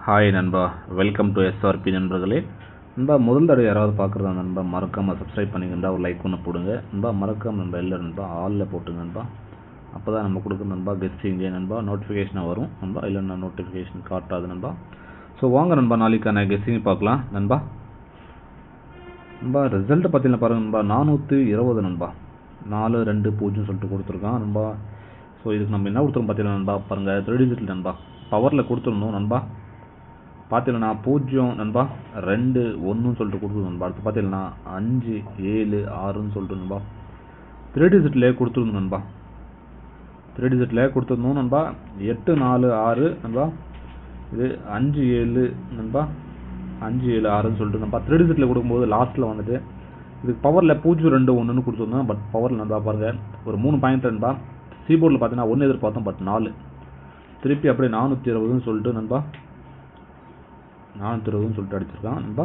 Hi நண்பா, welcome to SRP நண்பர்களே. நண்பா, முதல் தடவை யாராவது பார்க்குறதா நண்பா, மறக்காமல் சப்ஸ்கிரைப் பண்ணிக்கண்டா, ஒரு லைக் ஒன்று போடுங்க நண்பா. மறக்காமல் நண்பா இல்லை நண்பா, ஆலில் போட்டுங்க நண்பா. அப்போ தான் நம்ம கொடுக்குற நண்பா கெஸ்டிங்கே நண்பா நோட்டிஃபிகேஷனாக வரும் நண்பா, இல்லைன்னா நோட்டிஃபிகேஷன் காட்டாது நண்பா. ஸோ வாங்க நண்பா, நாளைக்கான கெஸ்டிங் பார்க்கலாம் நண்பா. நண்பா ரிசல்ட்டு பார்த்தீங்கன்னா பாருங்கள் நண்பா, 420 நண்பா, 420 சொல்லிட்டு கொடுத்துருக்கான் நண்பா. ஸோ இதுக்கு நம்ம என்ன கொடுத்துருவோம் பார்த்தீங்கன்னா நண்பா, பாருங்கள் 3 டிஜிட் நண்பா, பவரில் கொடுத்துருந்தோம் நண்பா. பார்த்தீங்கன்னா 0 நண்பா 2 1 சொல்லிட்டு கொடுத்துருந்தோம் நண்பா. அடுத்து பார்த்தீங்கன்னா 5 7 6ன்னு சொல்லிட்டு நண்பா 3 டிஜிட்லேயே கொடுத்துருந்தோம் நண்பா. 3 டிஜிட்லேயே கொடுத்துருந்தோம் நண்பா. 8 4 6 நண்பா, இது 5 7 நண்பா, 5 7 6ன்னு சொல்லிட்டு நண்பா 3 டிஜிட்டில் கொடுக்கும்போது லாஸ்ட்டில் வந்துட்டு இதுக்கு பவரில் 0 2 1ன்னு கொடுத்துருந்தோம். பட் பவரில் நண்பா பாருங்கள் ஒரு 3 பாயிண்ட் நண்பா. கீபோர்டில் பார்த்தீங்கன்னா 1 எதிர்பார்த்தோம், பட் 4 திருப்பி அப்படியே 420ன்னு சொல்லிட்டு நண்பா 420ன்னு சொல்லிட்டு அடிச்சிருக்கான் நண்பா.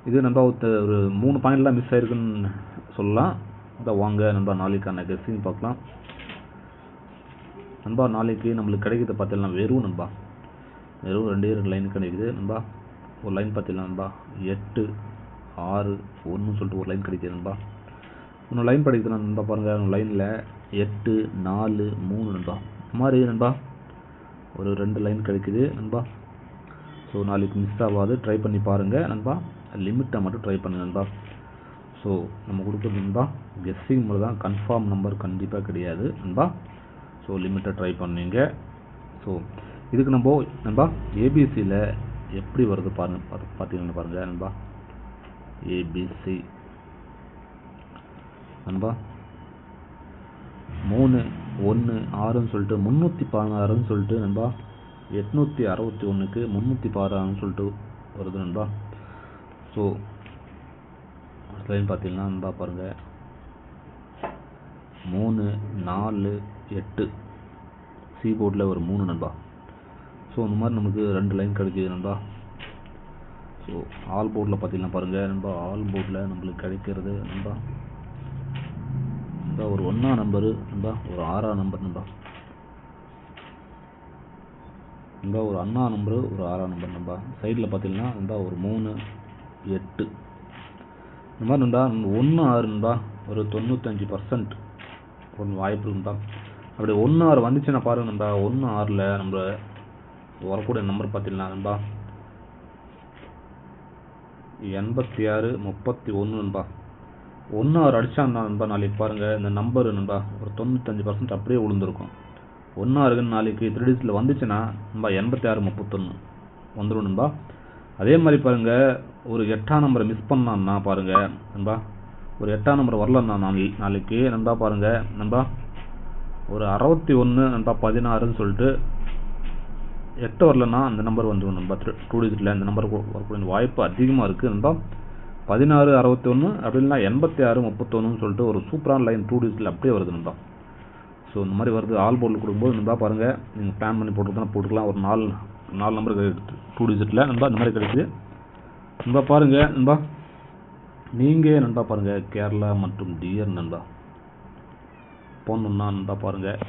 இது நண்பா ஒரு 3 பாயிண்ட்லாம் மிஸ் ஆயிருக்குன்னு சொல்லலாம். இந்த வாங்க நண்பா நாளைக்கான கெஸ்டிங் பார்க்கலாம் நண்பா. நாளைக்கு நம்மளுக்கு கிடைக்கிறது பார்த்தீங்கன்னா வெறும் 2 லைன் கிடைக்குது நண்பா. ஒரு லைன் பார்த்தீங்கன்னா நண்பா 8 6 1 சொல்லிட்டு ஒரு லைன் கிடைக்குது நண்பா. இன்னும் லைன் படிக்கிறதுனா நண்பா பாருங்கள், லைனில் 8 4 3 நண்பா, இந்த மாதிரி நண்பா ஒரு 2 லைன் கிடைக்குது நண்பா. ஸோ நாளைக்கு மிஸ் ஆகாது, ட்ரை பண்ணி பாருங்கள் நண்பா. லிமிட்டை மட்டும் ட்ரை பண்ணுங்கள் நண்பா. ஸோ நம்ம கொடுக்குறது நண்பா கெஸ்ஸிங் மட்டும் தான், கன்ஃபார்ம் நம்பர் கண்டிப்பாக கிடையாது நண்பா. ஸோ லிமிட்டை ட்ரை பண்ணுங்க. ஸோ இதுக்கு நம்ம நண்பா ஏபிசியில் எப்படி வருது பார்த்தீங்கன்னா பாருங்கள் நண்பா. ஏபிசி நண்பா 3 1 6ன்னு சொல்லிட்டு 316ன்னு சொல்லிட்டு நண்பா 861க்கு 316ன்னு சொல்லிட்டு வருது நண்பா. ஸோ லைன் பார்த்தீங்கன்னா நண்பா பாருங்கள் 3 4 8 கீபோர்டில் ஒரு 3 நண்பா. ஸோ இந்த மாதிரி நமக்கு 2 லைன் கிடைக்கிது நண்பா. ஸோ ஆல் போர்டில் பார்த்தீங்கன்னா பாருங்கள் நண்பா, ஆல் போர்டில் நம்மளுக்கு கிடைக்கிறது நண்பா ஒரு 1ஆம் நம்பரு நண்பா, ஒரு 6ஆம் நம்பர் நண்பா, நண்பா ஒரு 1ஆம் நம்பரு, ஒரு 6ஆம் நம்பர் நண்பா. சைடில் பார்த்தீங்கன்னா நண்பா ஒரு 3 8 இந்த மாதிரி நண்பா 1 6 நண்பா ஒரு 95% ஒன்று வாய்ப்பு இருந்தா. அப்படி 1 6 வந்துச்சுன்னா பாருங்க நண்பா, 1 6ல் நம்ம வரக்கூடிய நம்பர் பார்த்தீங்கன்னா நண்பா 86 31 நண்பா. 1 6 அடிச்சான்னா நண்பா நாளைக்கு பாருங்கள் இந்த நம்பர் நண்பா ஒரு 95% அப்படியே விழுந்துருக்கும். 1 6ன்னு நாளைக்கு 3 டிஜிட்டில் வந்துச்சுன்னா நண்பா 86 31 வந்துடும் நண்பா. அதே மாதிரி பாருங்கள் ஒரு 8ஆம் நம்பரை மிஸ் பண்ணான்னா பாருங்கள் நண்பா, ஒரு 8ஆம் நம்பர் வரலன்னா நாளைக்கு நண்பா பாருங்கள் நண்பா ஒரு 61 நண்பா 16ன்னு சொல்லிட்டு 8 வரலன்னா அந்த நம்பர் வந்துடும் நண்பா. 2 டிஜிட்டில் இந்த நம்பர் வரக்கூடிய வாய்ப்பு அதிகமாக இருக்குது நண்பா. 16 61 அப்படின்னா 86 31ன்னு சொல்லிட்டு ஒரு சூப்பரான லைன் 2 டிஜிட்டில் அப்படியே வருது நண்பா. ஸோ இந்த மாதிரி வருது. ஆல் போர்டில் கொடுக்கும்போது நண்பா பாருங்கள், நீங்கள் பிளான் பண்ணி போட்டுக்கலாம். ஒரு 4 நம்பர் கிடைக்குது 2 டிஜிட்டில் நண்பா, இந்த மாதிரி கிடைக்குது நண்பா. பாருங்கள் நண்பா, நீங்கள் நண்பா பாருங்கள் கேரளா மற்றும் டிஆர் நண்பா போகணுன்னா நண்பா பாருங்கள்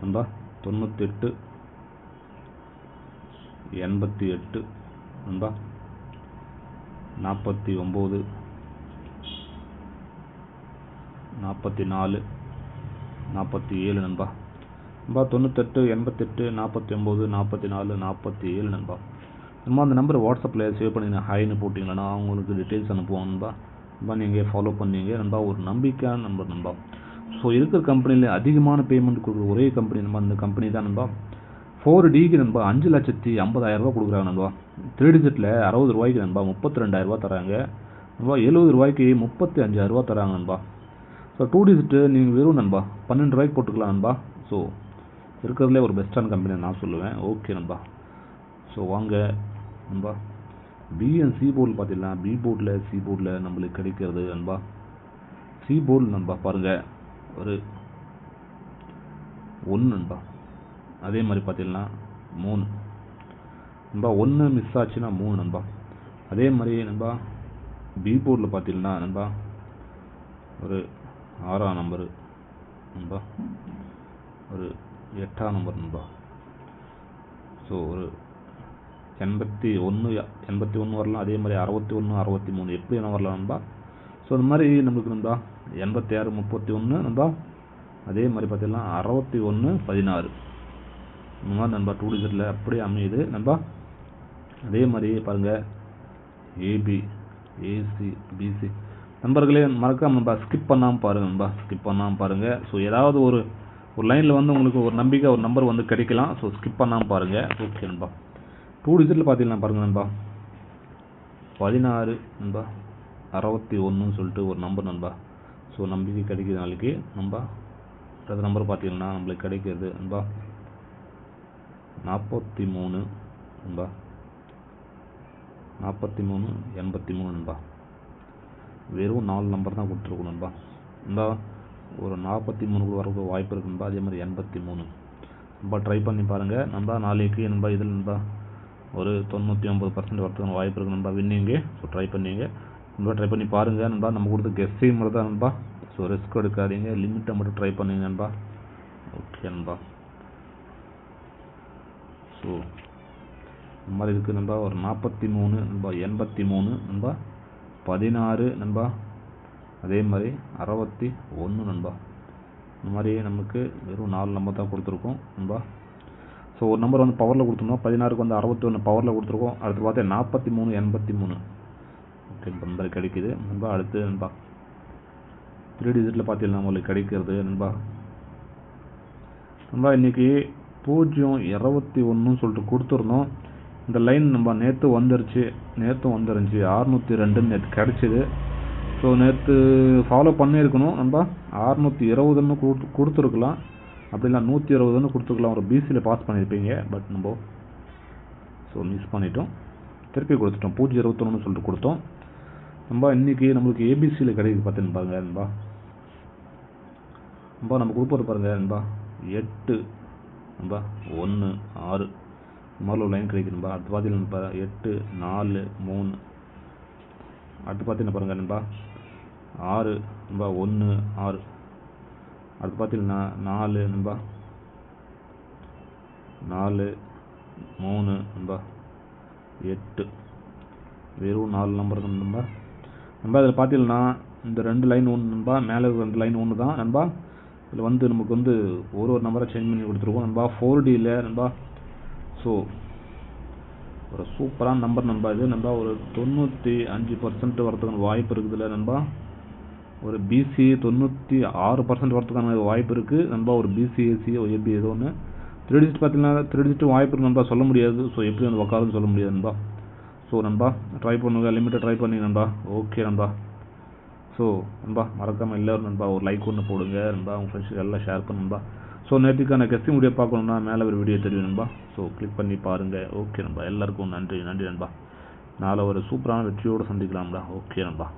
நண்பா 98 88 நண்பா 49 44 47 நண்பா. நண்பா 98 88 49 44 47 நண்பா. நம்ம அந்த நம்பரை வாட்ஸ்அப்பில் சேவ் பண்ணி ஹைன்னு போட்டிங்கன்னா அவங்களுக்கு டீட்டெயில்ஸ் அனுப்புவாங்க நண்பா. நண்பா நீங்கள் ஃபாலோ பண்ணீங்க நண்பா, ஒரு நம்பிக்கையான நம்பர் நண்பா. ஸோ இருக்கிற கம்பெனியில் அதிகமான பேமெண்ட் கொடுக்குற ஒரே கம்பெனி நண்பா இந்த கம்பெனி தான் நண்பா. 4Dக்கு நண்பா 5,50,000 ரூபா கொடுக்குறாங்க நண்பா. 3 டிஜிட்டில் 60 ரூபாய்க்கு நண்பா 32,000 ரூபா தராங்க நண்பா. 70 ரூபாய்க்கு 35,000 ரூபா தராங்க நண்பா. ஸோ 2 டிஜிட்டு நீங்கள் வெறும் நண்பா 12 ரூபாய்க்கு போட்டுக்கலாம் நண்பா. ஸோ இருக்கிறதுலே ஒரு பெஸ்ட்டான கம்பெனி நான் சொல்லுவேன். ஓகே நண்பா. ஸோ வாங்க நண்பா பிஎன்சி போர்டில் பார்த்தீங்கன்னா சி போர்டில் நம்மளுக்கு கிடைக்கிறது நண்பா. சி போர்டு நண்பா பாருங்கள் ஒரு 1 நண்பா. அதே மாதிரி பார்த்தீங்கன்னா 3 நண்பா, 1 மிஸ் ஆச்சுன்னா 3 நண்பா. அதே மாதிரி நண்பா பி போர்டில் பார்த்தீங்கன்னா நண்பா ஒரு 6ஆம் நம்பரு நண்பா, ஒரு 8ஆம் நம்பர் நண்பா. ஸோ ஒரு 81 வரலாம், அதே மாதிரி 61 63 எப்படி என்ன வரலாம் நண்பா. ஸோ இந்த மாதிரி நம்மளுக்கு நண்பா 86 31 நண்பா, அதே மாதிரி பார்த்தீங்கன்னா 61 16 இந்த மாதிரி நண்பா 2 டிஜிட்டில் அப்படியே அமையுது நண்பா. அதே மாதிரி பாருங்கள் ஏபி ஏசி பிசி நண்பர்களே மறக்காம நண்பா ஸ்கிப் பண்ணாமல் பாருங்கள் நண்பா, ஸ்கிப் பண்ணாமல் பாருங்கள். ஸோ ஏதாவது ஒரு லைனில் வந்து உங்களுக்கு ஒரு நம்பிக்கை ஒரு நம்பர் வந்து கிடைக்கலாம். ஸோ ஸ்கிப் பண்ணாமல் பாருங்கள். ஓகே நண்பா. 2 டிஜிட்டில் பார்த்தீங்கன்னா பாருங்கள் நண்பா 16 நண்பா 61 சொல்லிட்டு ஒரு நம்பர் நண்பா. ஸோ நம்பிக்கை கிடைக்கிது நாளைக்கு நண்பா. அடுத்த நம்பர் பார்த்தீங்கன்னா நம்மளுக்கு கிடைக்கிறது நண்பா 43 நண்பா 43 83 நண்பா. வெறும் 4 நம்பர் தான் கொடுத்துருக்கோம் நண்பா. நண்பா ஒரு 43 வரக்கு வாய்ப்பு இருக்கு நண்பா. அதே மாதிரி 83 நண்பா ட்ரை பண்ணி பாருங்கள் நண்பா. நாளைக்கு நண்பா இதில் நண்பா ஒரு 99% வரதுக்கான வாய்ப்பு இருக்குது நண்பா வின்னிங்கு. ஸோ ட்ரை பண்ணிங்க நண்பா, ட்ரை பண்ணி பாருங்கள் நண்பா. நம்ம கொடுத்த கெஸ்ஸிங் மட்டும் தான் நண்பா. ஸோ ரிஸ்க் எடுக்காதீங்க, லிமிட்டை மட்டும் ட்ரை பண்ணுங்க நண்பா. ஓகே நண்பா. ஸோ இந்த மாதிரி இருக்குது நண்பா. ஒரு 43 நண்பா 83 நண்பா 16 நண்பா, அதே மாதிரி 61 நண்பா. இந்த மாதிரி நமக்கு வெறும் 4 நம்பர் தான் கொடுத்துருக்கோம் நண்பா. ஸோ ஒரு நம்பர் வந்து பவரில் கொடுத்துருந்தோம், 16க்கு வந்து 61 பவரில் கொடுத்துருக்கோம். அடுத்து பார்த்தா 43 83 ஓகே நம்பர் கிடைக்குது நண்பா. அடுத்து நண்பா 3 டிஜிட்டில் பார்த்தீங்கன்னா நம்மளுக்கு கிடைக்கிறது நண்பா இன்றைக்கி 021 சொல்லிட்டு கொடுத்துருந்தோம். இந்த லைன் நம்ம நேற்றும் வந்துருந்துச்சு 602 நேற்று கிடச்சிது. ஸோ நேற்று ஃபாலோ பண்ணியிருக்கணும் நண்பா. 620 கொடுத்துருக்கலாம், அப்படிலாம் 120 கொடுத்துருக்கலாம். ஒரு பிசியில் பாஸ் பண்ணியிருப்பீங்க. பட் நம்ம ஸோ மிஸ் பண்ணிட்டோம், திருப்பி கொடுத்துட்டோம். 021 சொல்லிட்டு கொடுத்தோம் நண்பா. இன்றைக்கி நம்மளுக்கு ஏபிசியில் கிடைக்குது பார்த்துன்னு பாருங்கள் நண்பா. நம்ம கொடுப்பது பாருங்கள் நண்பா 8 நண்பா 1 6 இந்த மாதிரி ஒரு லைன் கிடைக்குது நண்பா. அடுத்து பார்த்தீங்கன்னா 8 4 3 அடுத்து பார்த்தீங்கன்னா பாருங்கள் நண்பா 6 நண்பா 1 6 அடுத்து பார்த்தீங்கன்னா 4 நண்பா 4 3 நண்பா 8 வெறும் 4 நம்பர் தான் நண்பா. இதில் பார்த்தீங்கன்னா இந்த 2 லைன் ஒன்று நண்பா, மேலே 2 லைன் ஒன்று தான் நண்பா. இதில் வந்து நமக்கு வந்து ஒரு நம்பரை சேஞ்ச் பண்ணி கொடுத்துருக்கோம் நண்பா 4Dயில் நண்பா. ஸோ ஒரு சூப்பரான நம்பர் நண்பா இது நண்பா. ஒரு 95% வரதுக்கான வாய்ப்பு இருக்குதுல்ல நண்பா. ஒரு பிசி 96% வரதுக்கான வாய்ப்பு இருக்குது நண்பா. ஒரு பிசிஏசி ஏபி ஏதோ ஒன்று 3 டிஜிட் பார்த்தீங்கன்னா 3 டிஜிட் வாய்ப்பு இருக்குது நண்பா, சொல்ல முடியாது. ஸோ எப்படி வந்து உட்காருன்னு சொல்ல முடியாது நண்பா. ஸோ நண்பா ட்ரை பண்ணுங்க, லிமிட்டை ட்ரை பண்ணி நண்பா. ஓகே நண்பா. ஸோ நண்பா மறக்காமல் எல்லோரும் நண்பா ஒரு லைக் ஒன்று போடுங்க நண்பா, உங்கள் ஃப்ரெண்ட்ஸுக்கு எல்லாம் ஷேர் பண்ணும்பா. ஸோ நேற்றுக்கான கெஸ்டிங் வீடியோ பார்க்கணுன்னா மேலே ஒரு வீடியோ தெரியும் நண்பா. ஸோ கிளிக் பண்ணி பாருங்கள். ஓகே நண்பா, எல்லாருக்கும் நன்றி நண்பா. நாளை ஒரு சூப்பரான வெற்றியோடு சந்திக்கலாம்டா. ஓகே நண்பா.